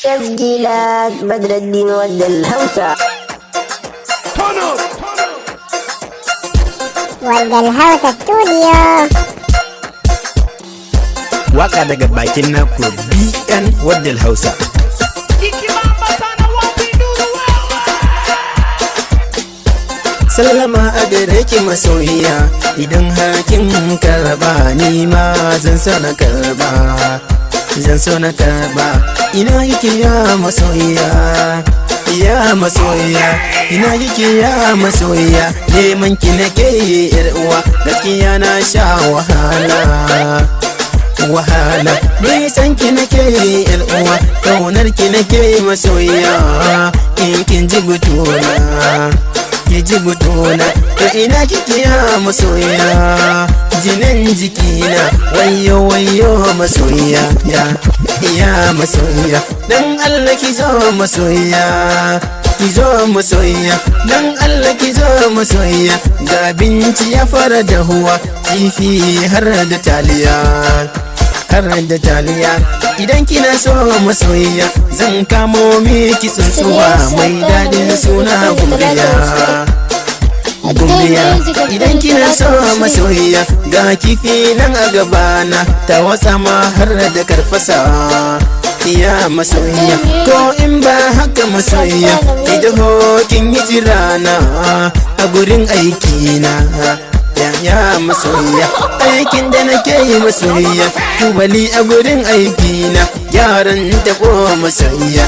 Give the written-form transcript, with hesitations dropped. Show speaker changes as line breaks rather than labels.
تسجيلات بدر الدين ود الهوسة
ود الهوسة ستوديو.
Waka daga bakin naku BN Waddal Hausa. Sallama a gare ki masoyiya, idan hakin karba ni ma zan so na karba. Zan so na karba, ina yake ya masoyiya, ya masoyiya, ina yake ya masoyiya. Neman ki nake yar uwa, gaskiya na sha wahala. Wahala nisan ki nake yar uwa, kaunar ki nake masoyiya. In kin ji gutuna, ki ji gutuna, to ina kike ya masoyiya. Jinin jikina wayo wayo masoyiya, ya masoyiya. Dan Allah ki zo masoyiya, ki zo masoyiya. Dan Allah ki zo masoyiya. Ga abinci ya fara dahuwa, kifi har da taliya, har da taliya. Idan kina so masoyiya, zan kamo miki tsuntsuwa mai daɗin suna gumbiya. Gumbiya, idan kina so masoyiya, ga kifi nan a gabana, ta watsa ma har da karfasa. Ya masoyiya, ko in ba haka masoyiya, idan kin yi jirana a gurin aikina. Ya masoyiya, aikin da nake yi masoyiya, tubali a gurin aikina, yaran tabo masoyiya.